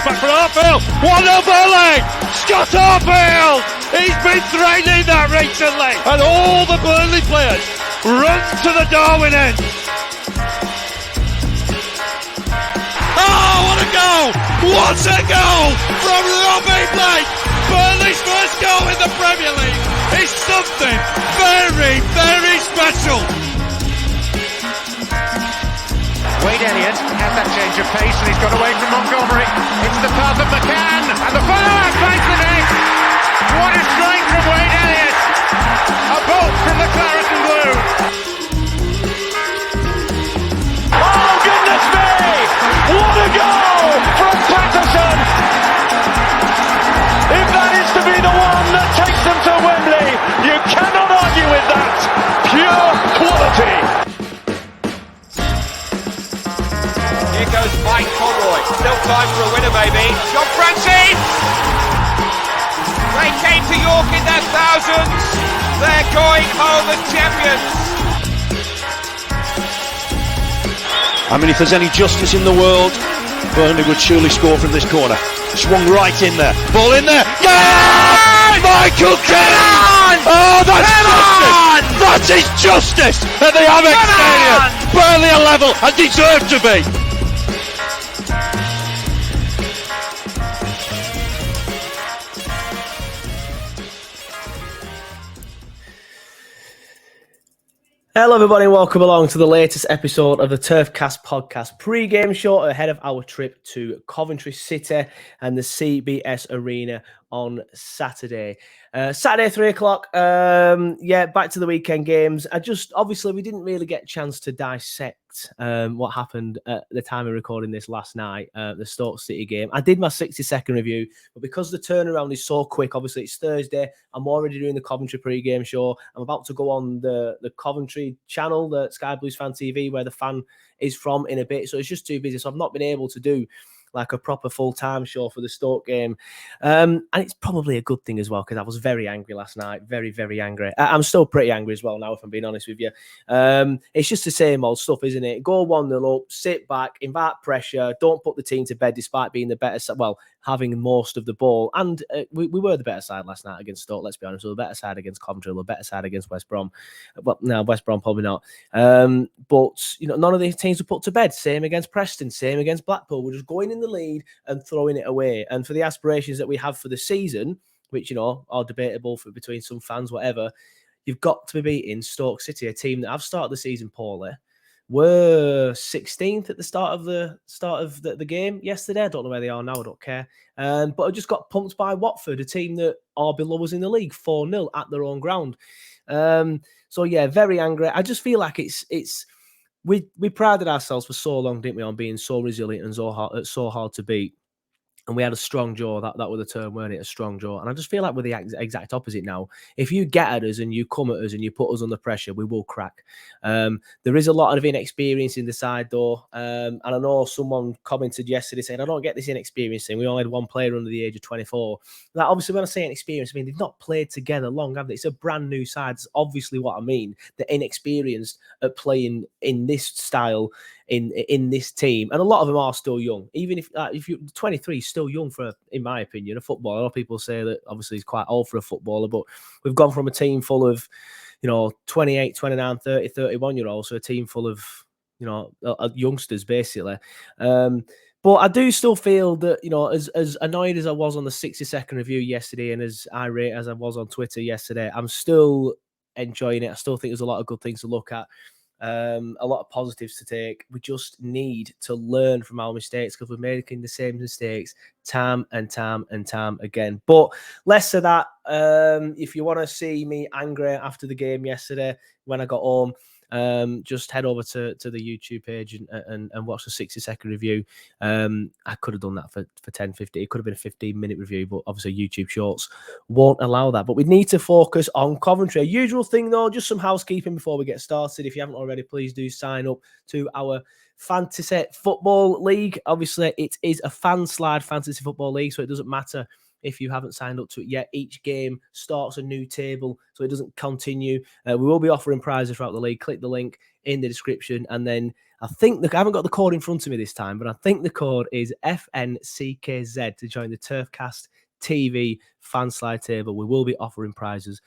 back for Harfield. 1-0 Burnley. Scott Harfield. He's been threatening that recently. And all the Burnley players run to the Darwin end. Oh, what a goal! What a goal from Robbie Blake! Burnley's first goal in the Premier League is something very, very special. Wade Elliott has that change of pace and he's got away from Montgomery. It's the path of McCann and the follow-up finds the net. What a strike from Wade Elliott! A bolt from the Claret and Blue. Oh goodness me! What a goal from Patterson! If that is to be the one that takes them to Wembley, you cannot argue with that. Pure quality. Here goes Mike Conroy. Still time for a winner, maybe. John Francis! They came to York in their thousands. They're going home as champions. I mean, if there's any justice in the world, Burnley would surely score from this corner. Swung right in there. Ball in there. Yeah! Michael Keane! Oh, that's justice! That is justice at the Amex Stadium. Burnley are level and deserve to be. Hello everybody, welcome along to the latest episode of the Turfcast podcast pre-game show ahead of our trip to Coventry City and the CBS Arena on Saturday. Saturday, 3 o'clock. Back to the weekend games. Obviously, we didn't really get a chance to dissect what happened at the time of recording this last night, the Stoke City game. I did my 60-second review, but because the turnaround is so quick, obviously it's Thursday, I'm already doing the Coventry pre-game show. I'm about to go on the Coventry channel, the Sky Blues Fan TV, where the fan is from in a bit. So it's just too busy. So I've not been able to do like a proper full-time show for the Stoke game. And it's probably a good thing as well, because I was very angry last night. Very, very angry. I'm still pretty angry as well now, if I'm being honest with you. It's just the same old stuff, isn't it? Go 1-0 up, sit back, invite pressure, don't put the team to bed despite being the better side, well, having most of the ball. And we were the better side last night against Stoke, let's be honest. We were the better side against Coventry, we were the better side against West Brom. Well, no, West Brom probably not. But, you know, none of these teams were put to bed. Same against Preston, same against Blackpool. We're just going in the lead and throwing it away. And for the aspirations that we have for the season, which, you know, are debatable for between some fans, whatever, you've got to be beating Stoke City, a team that have started the season poorly. Were 16th at the start of the game yesterday. I don't know where they are now. I don't care. But I just got pumped by Watford, a team that are below us in the league, 4-0 at their own ground. So yeah, very angry. I just feel like we prided ourselves for so long, didn't we, on being so resilient and so hard to beat. And we had a strong jaw. That was the term, weren't it? A strong jaw. And I just feel like we're the exact opposite now. If you get at us and you come at us and you put us under pressure, we will crack. There is a lot of inexperience in the side, though. And I know someone commented yesterday saying, I don't get this inexperience thing. We only had one player under the age of 24. Like, obviously, when I say inexperienced, I mean, they've not played together long, have they? It's a brand new side. That's obviously what I mean. They're inexperienced at playing in this style, in this team, and a lot of them are still young. Even if you're 23, still young for, in my opinion, a footballer. A lot of people say that obviously he's quite old for a footballer, but we've gone from a team full of, 28, 29, 30, 31 year olds to a team full of, youngsters basically. But I do still feel that, as annoyed as I was on the 60-second review yesterday, and as irate as I was on Twitter yesterday, I'm still enjoying it. I still think there's a lot of good things to look at. A lot of positives to take. We just need to learn from our mistakes, because we're making the same mistakes time and time again. But less of that. If you want to see me angry after the game yesterday when I got home, just head over to the YouTube page and watch the 60-second review. I could have done that for 10, 15. It could have been a 15-minute review, but obviously YouTube Shorts won't allow that. But we need to focus on Coventry. A usual thing, though, just some housekeeping before we get started. If you haven't already, please do sign up to our Fantasy Football League. Obviously, it is a fan-slide fantasy football league, so it doesn't matter if you haven't signed up to it yet. Each game starts a new table, so it doesn't continue. We will be offering prizes throughout the league. Click the link in the description. And then I think I haven't got the code in front of me this time, but I think the code is FNCKZ to join the Turfcast TV fan slide table. We will be offering prizes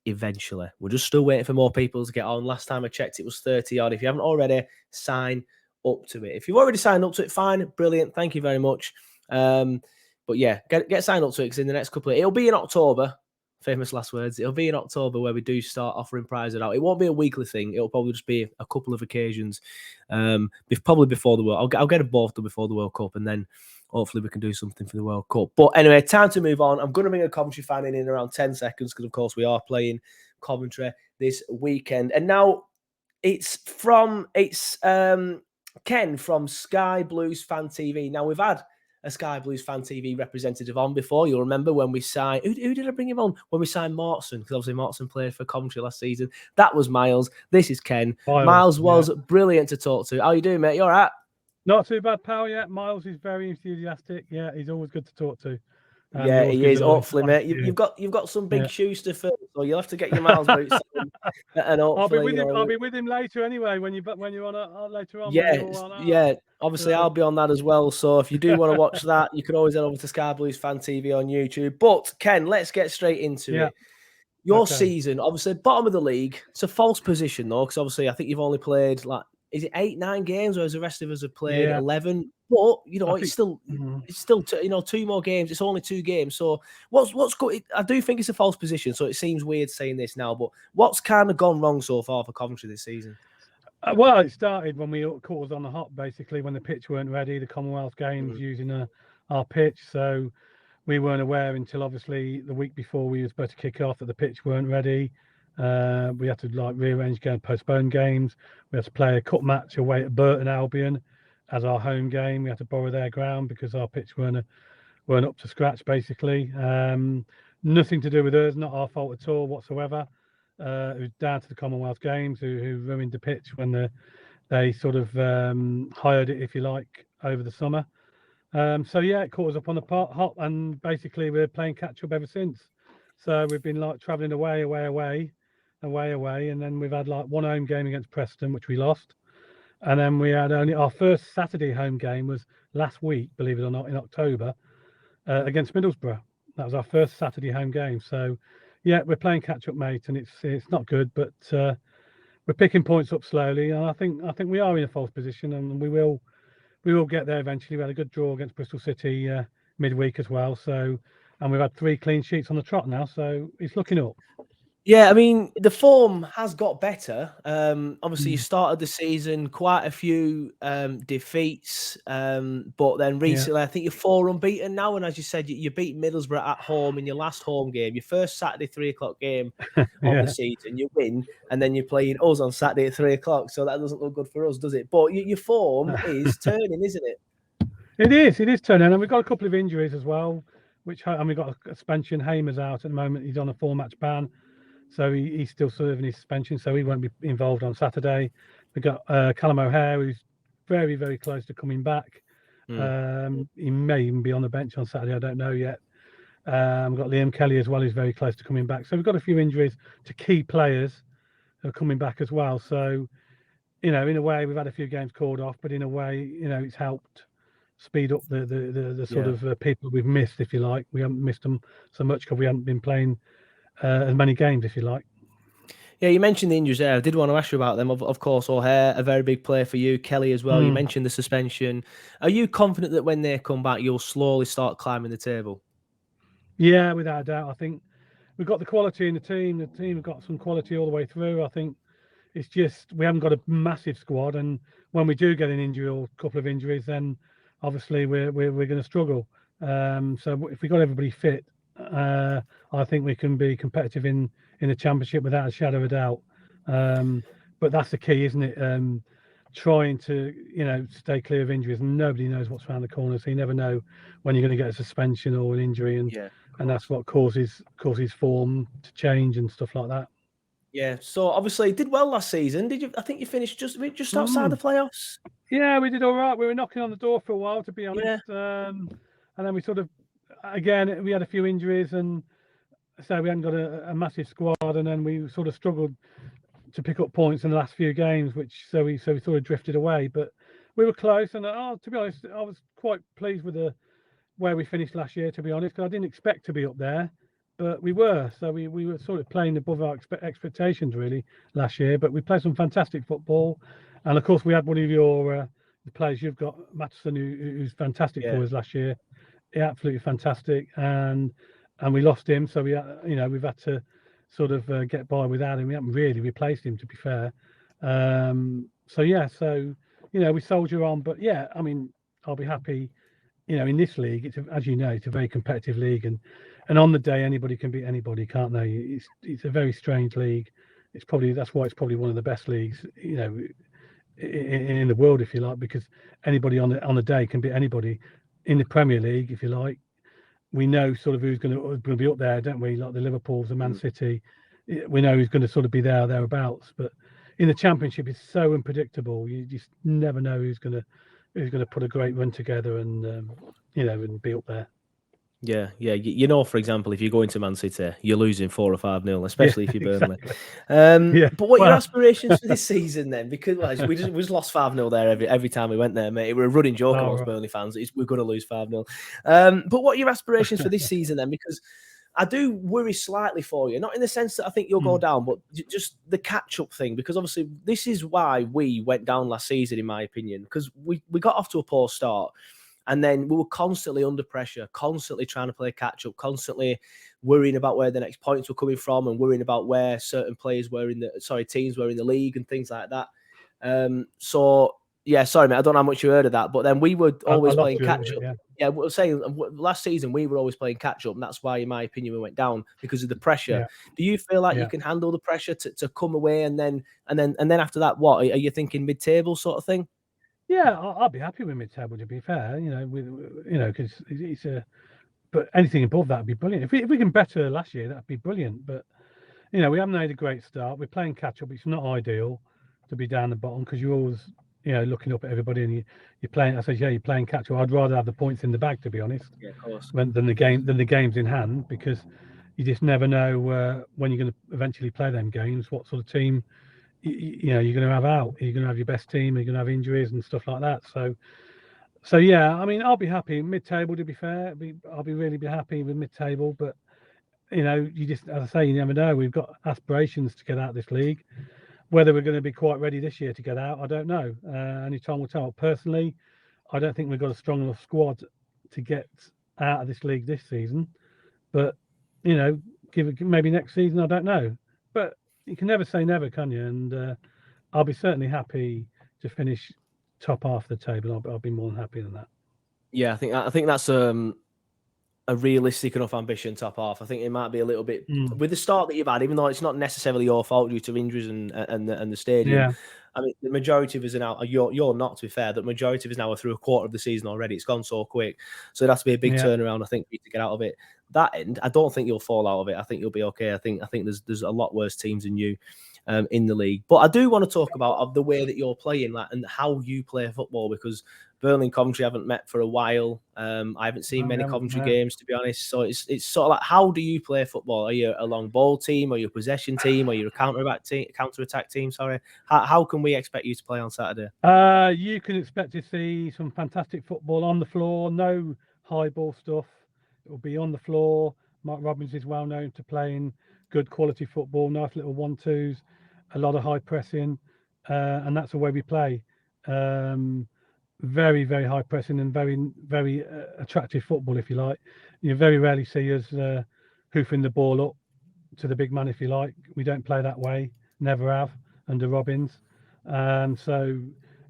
eventually. We're just still waiting for more people to get on. Last time I checked, it was 30 odd. If you haven't already, sign up to it. If you've already signed up to it, fine, brilliant. Thank you very much. But yeah, get signed up to it because in the next couple it'll be in October. Famous last words. It'll be in October where we do start offering prizes out. It won't be a weekly thing. It'll probably just be a couple of occasions. Probably before the World. I'll get them both done before the World Cup, and then hopefully we can do something for the World Cup. But anyway, time to move on. I'm going to bring a Coventry fan in around 10 seconds because, of course, we are playing Coventry this weekend. And now it's Ken from Sky Blues Fan TV. Now, we've had a Sky Blues Fan TV representative on before. You'll remember when we signed... Who did I bring him on? When we signed Mortson, because obviously Mortson played for Coventry last season. That was Miles. This is Ken. Miles was brilliant to talk to. How you doing, mate? You all right? Not too bad, pal. Yeah, Miles is very enthusiastic. Yeah, he's always good to talk to. Yeah, he is. Hopefully, mate. You've got some big shoes to fill, so you'll have to get your Miles boots. And I'll be with him. I'll be with him later anyway. When you're on later on. Yeah. Obviously, I'll be on that as well. So if you do want to watch that, you can always head over to Sky Blues Fan TV on YouTube. But Ken, let's get straight into it. Your season, obviously, bottom of the league. It's a false position though, because obviously, I think you've only played is it 8-9 games, whereas the rest of us have played 11? But it's still 2 more games. It's only 2 games. So what's good? I do think it's a false position. So it seems weird saying this now, but what's kind of gone wrong so far for Coventry this season? Well, it started when we caught us on the hop, basically, when the pitch weren't ready. The Commonwealth Games using our pitch, so we weren't aware until obviously the week before we were supposed to kick off that the pitch weren't ready. We had to rearrange postpone games. We had to play a cup match away at Burton Albion as our home game. We had to borrow their ground because our pitch weren't up to scratch, basically. Nothing to do with us, not our fault at all whatsoever. It was down to the Commonwealth Games who ruined the pitch when they sort of hired it, if you like, over the summer. It caught us up on the hop, and basically we're playing catch up ever since. So we've been travelling away, and then we've had one home game against Preston, which we lost, and then we had only our first Saturday home game was last week, believe it or not, in October against Middlesbrough. That was our first Saturday home game. So yeah, we're playing catch up, mate, and it's not good, but we're picking points up slowly, and I think we are in a false position, and we will get there eventually. We had a good draw against Bristol City midweek as well, and we've had 3 clean sheets on the trot now, so it's looking up. Yeah, I mean, the form has got better. Obviously, you started the season quite a few defeats, but then recently, I think you're 4 unbeaten now. And as you said, you beat Middlesbrough at home in your last home game, your first Saturday 3 o'clock game of the season. You win, and then you're playing us on Saturday at 3 o'clock. So that doesn't look good for us, does it? But your form is turning, isn't it? It is turning, and we've got a couple of injuries as well. We've got a suspension. Hamer's out at the moment. He's on a 4-match ban. So he's still serving his suspension, so he won't be involved on Saturday. We've got Callum O'Hare, who's very, very close to coming back. He may even be on the bench on Saturday, I don't know yet. We've got Liam Kelly as well, who's very close to coming back. So we've got a few injuries to key players who are coming back as well. So, in a way, we've had a few games called off, but in a way, it's helped speed up the sort of people we've missed, if you like. We haven't missed them so much because we haven't been playing as many games, if you like. Yeah, you mentioned the injuries there. I did want to ask you about them. Of course, O'Hare, a very big player for you. Kelly as well. You mentioned the suspension. Are you confident that when they come back, you'll slowly start climbing the table? Yeah, without a doubt. I think we've got the quality in the team. The team have got some quality all the way through. I think it's just we haven't got a massive squad, and when we do get an injury or a couple of injuries, then obviously we're going to struggle. So if we got everybody fit, I think we can be competitive in the Championship without a shadow of a doubt. But that's the key, isn't it? Trying to stay clear of injuries. Nobody knows what's around the corner, so you never know when you're going to get a suspension or an injury, and that's what causes form to change and stuff like that. Yeah. So obviously you did well last season. Did you? I think you finished just outside the playoffs. Yeah, we did all right. We were knocking on the door for a while, to be honest. And then we sort of, again, we had a few injuries, and so we hadn't got a massive squad, and then we sort of struggled to pick up points in the last few games, which so we sort of drifted away. But we were close, and to be honest, I was quite pleased with where we finished last year. To be honest, 'cause I didn't expect to be up there, but we were. So we were sort of playing above our expectations really last year. But we played some fantastic football, and of course we had one of your the players you've got, Matheson, who's fantastic for us last year. Yeah, absolutely fantastic, and we lost him, so we've had to sort of get by without him. We haven't really replaced him, to be fair. So we soldier on, but yeah, I mean, I'll be happy. In this league, as you know, it's a very competitive league, and on the day anybody can beat anybody, can't they? It's a very strange league. That's why it's probably one of the best leagues, in the world, if you like, because anybody on the day can beat anybody. In the Premier League, if you like, we know sort of who's going to be up there, don't we? Like the Liverpools, the Man City, we know who's going to sort of be thereabouts. But in the Championship, it's so unpredictable. You just never know who's going to put a great run together and and be up there. Yeah. For example, if you go into Man City, you're losing 4 or 5-0, especially if you're Burnley. Exactly. But what are your aspirations for this season then? Because we just lost 5-0 there every time we went there, mate. It was a running joke amongst Burnley fans. We're going to lose 5-0. But what are your aspirations for this season then? Because I do worry slightly for you, not in the sense that I think you'll go down, but just the catch-up thing. Because obviously this is why we went down last season, in my opinion, because we got off to a poor start. And then we were constantly under pressure, constantly trying to play catch up, constantly worrying about where the next points were coming from and worrying about where certain teams were in the league and things like that. Sorry, mate, I don't know how much you heard of that, but then we were always playing catch up. Yeah, we were saying last season we were always playing catch up, and that's why, in my opinion, we went down because of the pressure. Yeah. Do you feel like you can handle the pressure to come away and then after that, what are you thinking, mid-table sort of thing? Yeah, I'll be happy with mid-table, to be fair. Because but anything above that would be brilliant. If we can better last year, that'd be brilliant. But we haven't made a great start. We're playing catch up. It's not ideal to be down the bottom because you're always looking up at everybody and you're playing. You're playing catch up. I'd rather have the points in the bag, to be honest. Yeah, of course. Than the games in hand, because you just never know when you're going to eventually play them games. What sort of team you're going to have out? You're going to have your best team. You're going to have injuries and stuff like that. So yeah, I mean, I'll be happy mid-table. To be fair, I'll really be happy with mid-table. But you just, as I say, you never know. We've got aspirations to get out of this league. Whether we're going to be quite ready this year to get out, I don't know. Only time will tell. Personally, I don't think we've got a strong enough squad to get out of this league this season. But give it maybe next season. I don't know. But you can never say never, can you? And I'll be certainly happy to finish top half of the table. I'll be more than happy than that. Yeah, I think that's a realistic enough ambition, top half. I think it might be a little bit with the start that you've had, even though it's not necessarily your fault due to injuries and the stadium. Yeah. I mean, the majority of us are now. You're not, to be fair. The majority of us now are through a quarter of the season already. It's gone so quick, so it has to be a big turnaround, I think, for you to get out of it. That end, I don't think you'll fall out of it. I think you'll be okay. I think there's a lot worse teams than you in the league. But I do want to talk about the way that you're playing, and how you play football, because Burnley and Coventry haven't met for a while. I haven't seen many Coventry games, to be honest. So it's sort of like, how do you play football? Are you a long ball team? Are you a possession team? Are you a counter-attack team? Sorry. How can we expect you to play on Saturday? You can expect to see some fantastic football on the floor. No high ball stuff. It will be on the floor. Mark Robbins is well known to playing good quality football, nice little 1-2s, a lot of high pressing, and that's the way we play. Very, very high pressing and very, very attractive football, if you like. You very rarely see us hoofing the ball up to the big man, if you like. We don't play that way, never have, under Robbins. So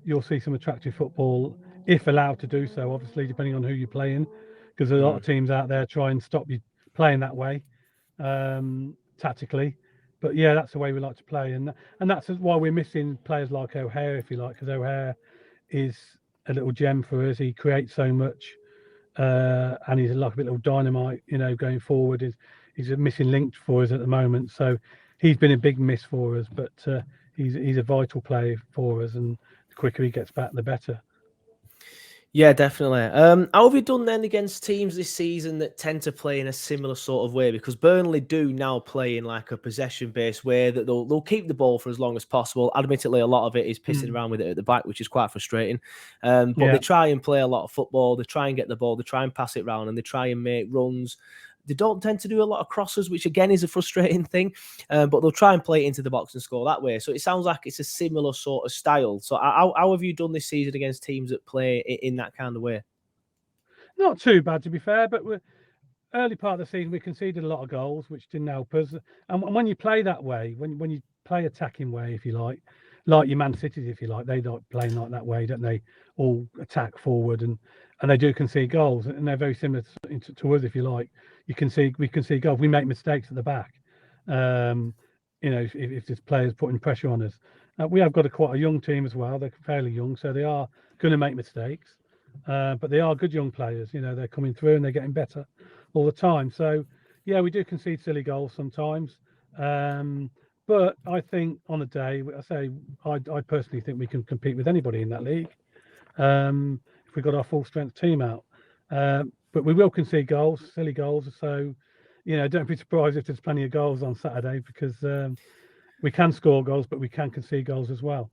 you'll see some attractive football, if allowed to do so, obviously, depending on who you're playing, because there's a lot of teams out there try and stop you playing that way, tactically. But yeah, that's the way we like to play, and that's why we're missing players like O'Hare, if you like, because O'Hare is a little gem for us. He creates so much, and he's like a little dynamite, going forward. He's a missing link for us at the moment, so he's been a big miss for us, but he's a vital player for us, and the quicker he gets back, the better. Yeah, definitely. How have you done then against teams this season that tend to play in a similar sort of way? Because Burnley do now play in like a possession-based way that they'll keep the ball for as long as possible. Admittedly, a lot of it is pissing around with it at the back, which is quite frustrating. But they try and play a lot of football. They try and get the ball. They try and pass it around, and they try and make runs. They don't tend to do a lot of crosses, which again is a frustrating thing, but they'll try and play it into the box and score that way. So it sounds like it's a similar sort of style. So how have you done this season against teams that play in that kind of way? Not too bad, to be fair, but early part of the season we conceded a lot of goals, which didn't help us. And when you play that way, when you play attacking way, if you like your Man Cities, if you like, they don't play like that way, don't they? All attack forward, and they do concede goals, and they're very similar to us, if you like. We concede goals. We make mistakes at the back. If there's players putting pressure on us, we have got quite a young team as well. They're fairly young, so they are going to make mistakes. But they are good young players. They're coming through and they're getting better all the time. So, yeah, we do concede silly goals sometimes. But I think on a day, I personally think we can compete with anybody in that league if we got our full strength team out. But we will concede goals, silly goals. So, don't be surprised if there's plenty of goals on Saturday, because we can score goals, but we can concede goals as well.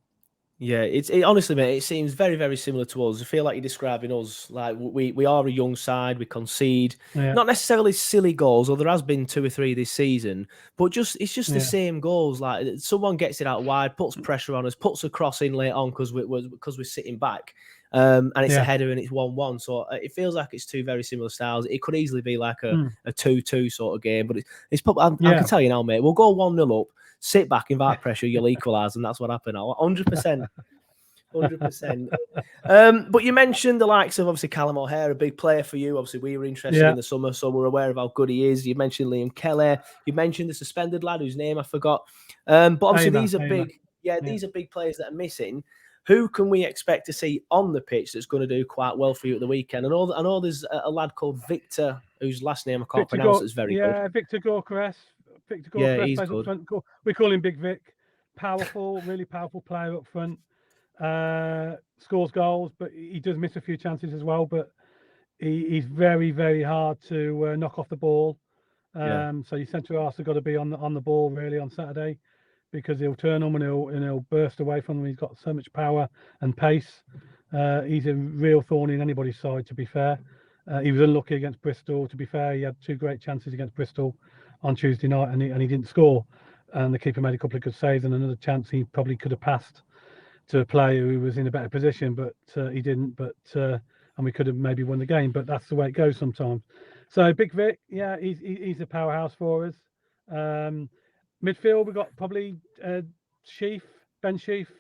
Yeah, honestly, mate, it seems very, very similar to us. I feel like you're describing us like we are a young side. We concede, not necessarily silly goals, although there has been 2 or 3 this season, but it's just the same goals. Like someone gets it out wide, puts pressure on us, puts a cross in late on because we're sitting back, and it's a header and it's 1-1. So it feels like it's 2 very similar styles. It could easily be like a 2-2 sort of game, but it's probably I can tell you now, mate, we'll go 1-0 up. Sit back, invite pressure, you'll equalise, and that's what happened. 100%. 100%. But you mentioned the likes of, obviously, Callum O'Hare, a big player for you. Obviously, we were interested in the summer, so we're aware of how good he is. You mentioned Liam Kelly. You mentioned the suspended lad whose name I forgot. But obviously, these are big. These are big players that are missing. Who can we expect to see on the pitch that's going to do quite well for you at the weekend? I know there's a lad called Victor, whose last name I can't pronounce. It's very good. Yeah, Victor Gorkarez. He's good. Front. We call him Big Vic. Powerful, really powerful player up front. Scores goals, but he does miss a few chances as well. But he's very, very hard to knock off the ball. So your centre halves have got to be on the ball really on Saturday, because he'll turn them and he'll burst away from them. He's got so much power and pace. He's a real thorn in anybody's side, to be fair. He was unlucky against Bristol. To be fair, he had 2 great chances against Bristol on Tuesday night, and he didn't score. And the keeper made a couple of good saves, and another chance he probably could have passed to a player who was in a better position, but he didn't. And we could have maybe won the game, but that's the way it goes sometimes. So Big Vic, he's a powerhouse for us. Midfield, we've got probably Ben Sheaf,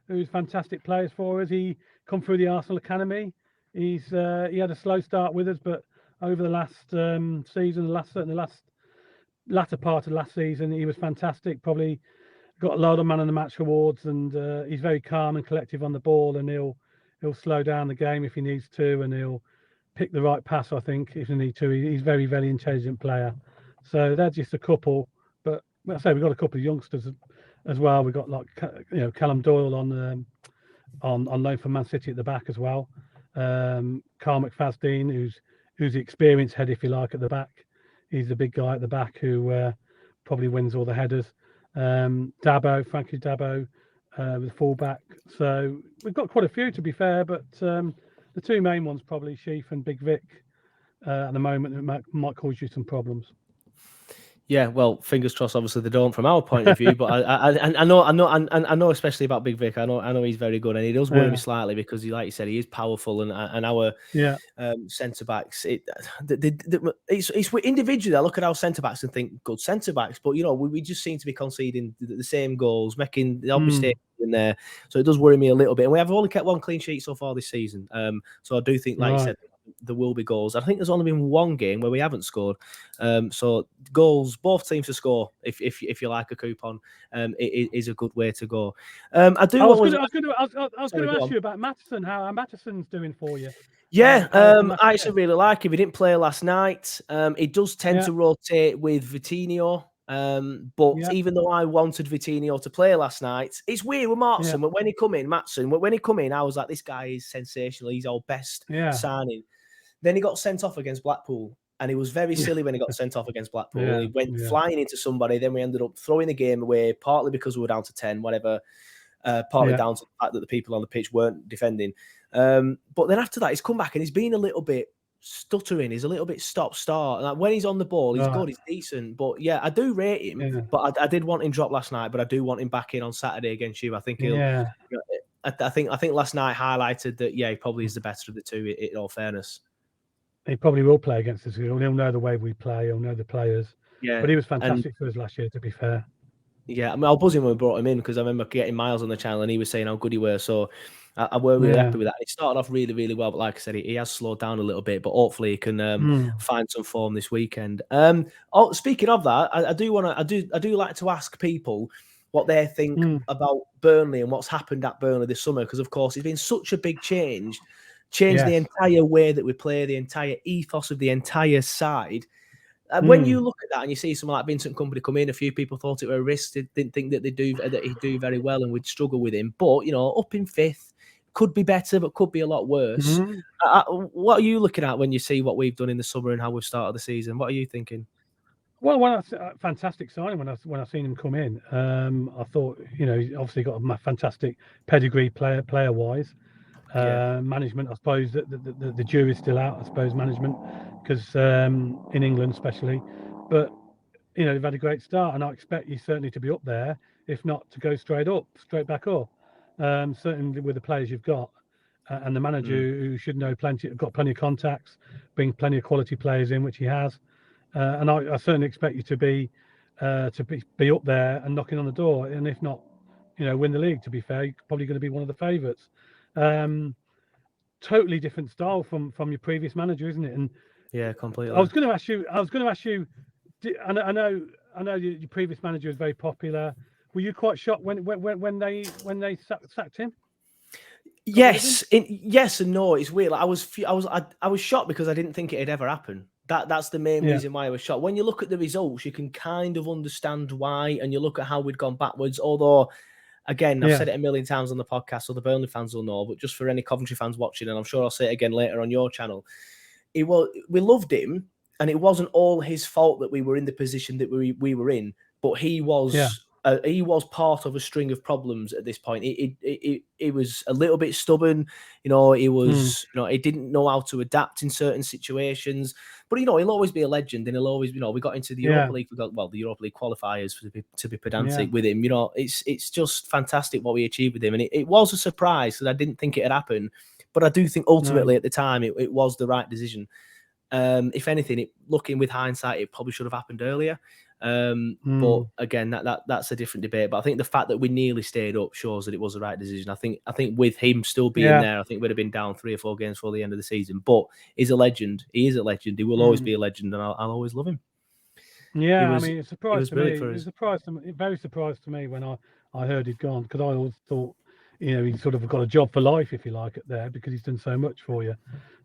who's fantastic players for us. He come through the Arsenal Academy. He had a slow start with us, but over the last season, certainly the latter part of last season, he was fantastic. Probably got a lot of man of the match awards, and he's very calm and collective on the ball, and he'll slow down the game if he needs to, and he'll pick the right pass, I think, if he needs to. He's very, very intelligent player. So they're just a couple, but I say we've got a couple of youngsters as well. We've got Callum Doyle on loan from Man City at the back as well. Carl McFadden, who's the experienced head, if you like, at the back. He's the big guy at the back who probably wins all the headers. Frankie Dabo, the fullback. So we've got quite a few, to be fair, but the 2 main ones probably Sheaf and Big Vic at the moment, that might cause you some problems. Yeah, well, fingers crossed. Obviously, they don't from our point of view, but I know, especially about Big Vic. I know he's very good, and he does worry me slightly because like you said, he is powerful, and our centre backs. It's individually. I look at our centre backs and think good centre backs, but we just seem to be conceding the same goals, making the odd mistakes in there. So it does worry me a little bit. And we have only kept 1 clean sheet so far this season. So I do think, like you said, there will be goals. I think there's only been 1 game where we haven't scored. So goals, both teams to score, if you like a coupon, it is a good way to go. I was going to ask you about Matteson, how Matteson's doing for you. Yeah, I actually really like him. He didn't play last night. He does tend to rotate with Vitinho. But Yeah. even though I wanted Vitinho to play last night, it's weird with Matson. But when he come in, I was like, this guy is sensational. He's our best signing. Then he got sent off against Blackpool, and he was very silly when he got sent off against Blackpool. He went flying into somebody. Then we ended up throwing the game away, partly because we were down to 10, whatever. Partly down to the fact that the people on the pitch weren't defending. But then after that, he's come back and he's been a little bit stuttering. He's a little bit stop-start. Like when he's on the ball, he's good, he's decent. But yeah, I do rate him. But I did want him dropped last night. But I do want him back in on Saturday against you. I think he'll. You know, I think last night highlighted that. Yeah, he probably is the better of the two. In all fairness, he probably will play against us. He'll know the way we play. He'll know the players. Yeah, but he was fantastic for us last year. To be fair. Yeah, I mean, I was buzzing when we brought him in because I remember getting Miles on the channel and he was saying how good he was. So I were really happy with that. He started off really, really well, but like I said, he has slowed down a little bit. But hopefully, he can find some form this weekend. Speaking of that, I do like to ask people what they think about Burnley and what's happened at Burnley this summer, because of course it's been such a big change the entire way that we play, the entire ethos of the entire side. When you look at that and you see someone like Vincent Kompany come in, a few people thought it were a risk. They didn't think that he'd do very well and we'd struggle with him. But up in fifth, could be better, but could be a lot worse. What are you looking at when you see what we've done in the summer and how we've started the season? What are you thinking? Well, fantastic signing when I seen him come in. I thought he's obviously got a fantastic pedigree player wise. Management, I suppose that the jury's still out. I suppose management, because in England especially, but they've had a great start, and I expect you certainly to be up there, if not to go straight back up. Certainly with the players you've got, and the manager who should know got plenty of contacts, bring plenty of quality players in, which he has, and I certainly expect you to be up there and knocking on the door, and if not, win the league. To be fair, you're probably going to be one of the favourites. Totally different style from your previous manager, isn't it? And yeah, completely. I was going to ask you. I know your previous manager was very popular. Were you quite shocked when they sacked him? Yes, yes and no. It's weird. Like, I was shocked because I didn't think it had ever happened. That's the main reason why I was shocked. When you look at the results, you can kind of understand why, and you look at how we'd gone backwards. Although, again, I've said it a million times on the podcast, so the Burnley fans will know. But just for any Coventry fans watching, and I'm sure I'll say it again later on your channel, we loved him, and it wasn't all his fault that we were in the position that we were in. But he was. He was part of a string of problems at this point. He was a little bit stubborn, he was, he didn't know how to adapt in certain situations. But he'll always be a legend, and he'll always, we got into the Europa League. We got the Europa League qualifiers to be pedantic with him. It's just fantastic what we achieved with him, and it was a surprise because I didn't think it had happened. But I do think ultimately at the time it was the right decision. If anything, looking with hindsight, it probably should have happened earlier. But again, that's a different debate. But I think the fact that we nearly stayed up shows that it was the right decision. I think with him still being there, I think we'd have been down 3 or 4 games before the end of the season. But he's a legend. He is a legend. He will always be a legend, and I'll always love him. Yeah, I mean, it's a surprise to me. It was very surprised to me when I heard he'd gone, because I always thought, he sort of got a job for life, if you like, it there, because he's done so much for you.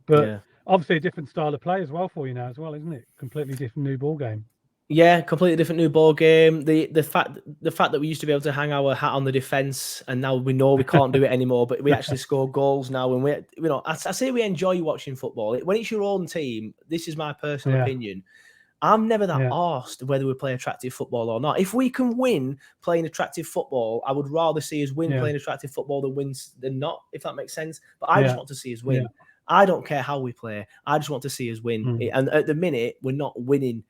But obviously a different style of play as well for you now as well, isn't it? Completely different new ball game. Yeah, completely different new ball game. The fact that we used to be able to hang our hat on the defense, and now we know we can't do it anymore, but we actually score goals now. And I say we enjoy watching football. When it's your own team, this is my personal opinion. I'm never that arsed whether we play attractive football or not. If we can win playing attractive football, I would rather see us win playing attractive football than not, if that makes sense. But I just want to see us win. I don't care how we play. I just want to see us win. And at the minute, we're not winning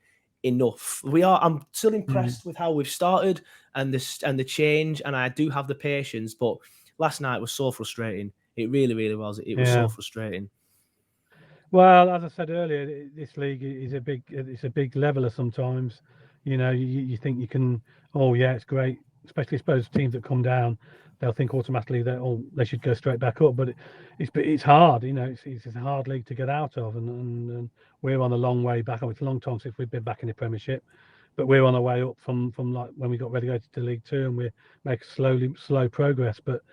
enough. I'm still impressed with how we've started and the change, and I do have the patience. But last night was so frustrating. It really, really was. It was so frustrating. Well, as I said earlier, this league is a big leveler sometimes. You think you can, it's great. Especially, I suppose, teams that come down, they'll think automatically that they should go straight back up. But it's hard. It's a hard league to get out of, and we're on a long way back. It's a long time since we've been back in the Premiership, but we're on our way up from like when we got relegated to League Two, and we're making slow progress. But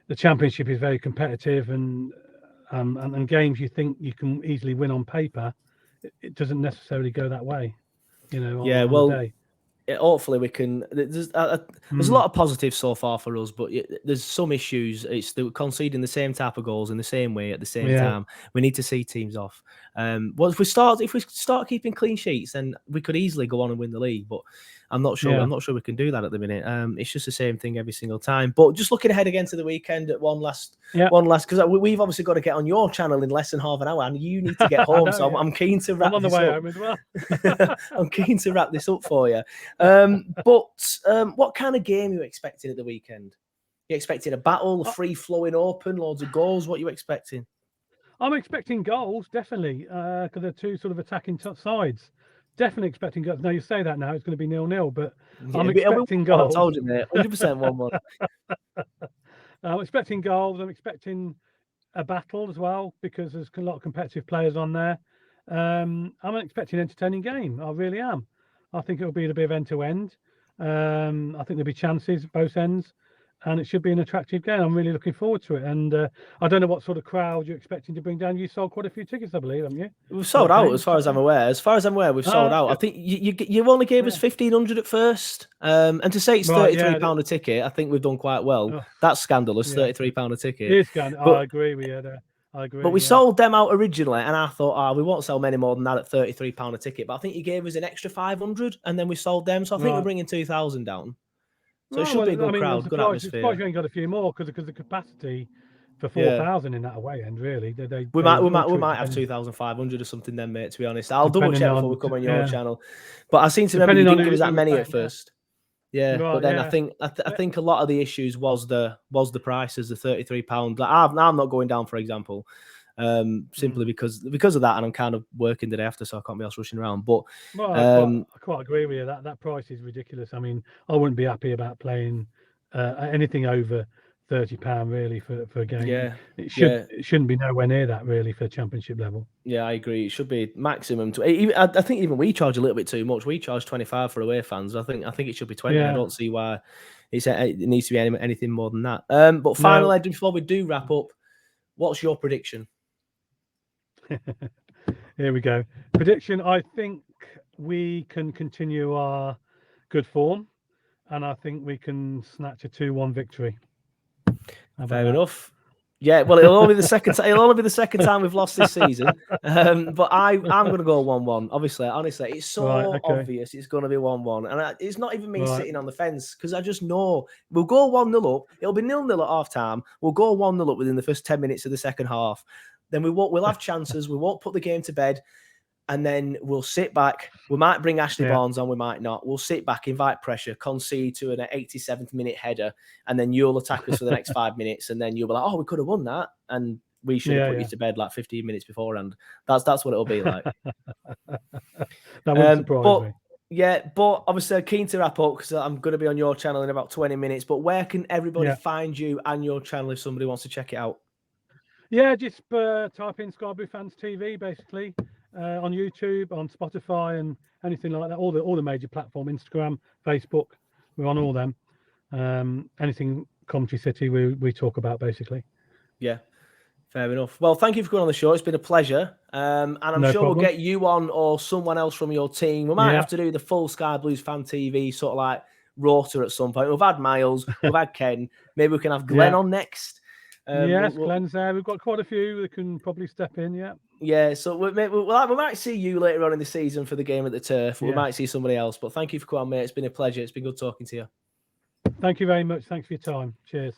the Championship is very competitive, and games you think you can easily win on paper, it doesn't necessarily go that way. On the day. hopefully we can. There's a lot of positives so far for us, but there's some issues. It's conceding the same type of goals in the same way at the same time. We need to see teams off. Well, if we start keeping clean sheets, then we could easily go on and win the league. But I'm not sure. I'm not sure we can do that at the minute. It's just the same thing every single time. But just looking ahead again to the weekend at one last, because we've obviously got to get on your channel in less than half an hour, and you need to get home. So I'm keen to wrap. I'm on the way home as well. I'm keen to wrap this up for you. But what kind of game are you expecting at the weekend? You expecting a battle, a free-flowing open, loads of goals? What are you expecting? I'm expecting goals, definitely, because they're two sort of attacking sides. Definitely expecting goals. Now you say that now, it's going to be 0-0, but I'm expecting goals. I told you, mate, 100% 1-1. I'm expecting goals. I'm expecting a battle as well, because there's a lot of competitive players on there. I'm expecting an entertaining game. I really am. I think it'll be a bit of end-to-end. I think there'll be chances both ends, and it should be an attractive game. I'm really looking forward to it. And I don't know what sort of crowd you're expecting to bring down. You sold quite a few tickets, I believe, haven't you? We've sold out, as far as I'm aware. As far as I'm aware, we've sold out. I think you only gave us 1,500 at first. And to say it's £33 a ticket, I think we've done quite well. That's scandalous, £33 a ticket. It is scandalous. I agree with you there. I agree. But we sold them out originally, and I thought, we won't sell many more than that at £33 a ticket. But I think you gave us an extra 500, and then we sold them. So I think we're bringing 2,000 down. So it should be a good crowd, good atmosphere. I'm surprised you ain't got a few more because the capacity for 4,000 in that away end, really. We might have 2,500 or something then, mate. To be honest, I'll double check before we come on your channel. But I seem to remember you didn't give us that many at first. Yeah, but then I think a lot of the issues was the prices, the £33. Like I'm not going down, for example, simply because of that, and I'm kind of working the day after, so I can't be else rushing around. But I quite agree with you. That price is ridiculous. I mean, I wouldn't be happy about playing anything over £30 really for a game. It shouldn't be nowhere near that really for Championship level. Yeah, I agree. It should be maximum. I think even we charge a little bit too much. We charge 25 for away fans. I think it should be 20. I don't see why it needs to be anything more than that. But finally, before we do wrap up, what's your prediction? Here we go. Prediction. I think we can continue our good form, and I think we can snatch a 2-1 victory. Fair enough. Yeah, well, it'll only be the second time. It'll only be the second time we've lost this season. But I'm going to go 1-1. Honestly, it's so obvious it's going to be 1-1, and it's not even me sitting on the fence because I just know we'll go 1-0 up. It'll be 0-0 at half time. We'll go 1-0 up within the first 10 minutes of the second half. Then we'll have chances. We won't put the game to bed. And then we'll sit back. We might bring Ashley Barnes on, we might not. We'll sit back, invite pressure, concede to an 87th minute header, and then you'll attack us for the next 5 minutes, and then you'll be like, we could have won that, and we should have put you to bed like 15 minutes beforehand. That's what it'll be like. That wouldn't surprise me. Yeah, but obviously I'm keen to wrap up because I'm going to be on your channel in about 20 minutes. But where can everybody find you and your channel if somebody wants to check it out? Yeah, just type in Sky Blue Fans TV, basically. On YouTube, on Spotify, and anything like that. All the major platform, Instagram, Facebook, we're on all them. Anything Coventry City, we talk about basically. Yeah, fair enough. Well, thank you for coming on the show. It's been a pleasure. And I'm sure we'll get you on or someone else from your team. We might have to do the full Sky Blues Fan TV sort of like rota at some point. We've had Miles, we've had Ken. Maybe we can have Glenn on next. Yes, Glenn's there. We've got quite a few that can probably step in. Yeah, so we might see you later on in the season for the game at the Turf. We might see somebody else. But thank you for coming, mate. It's been a pleasure. It's been good talking to you. Thank you very much. Thanks for your time. Cheers.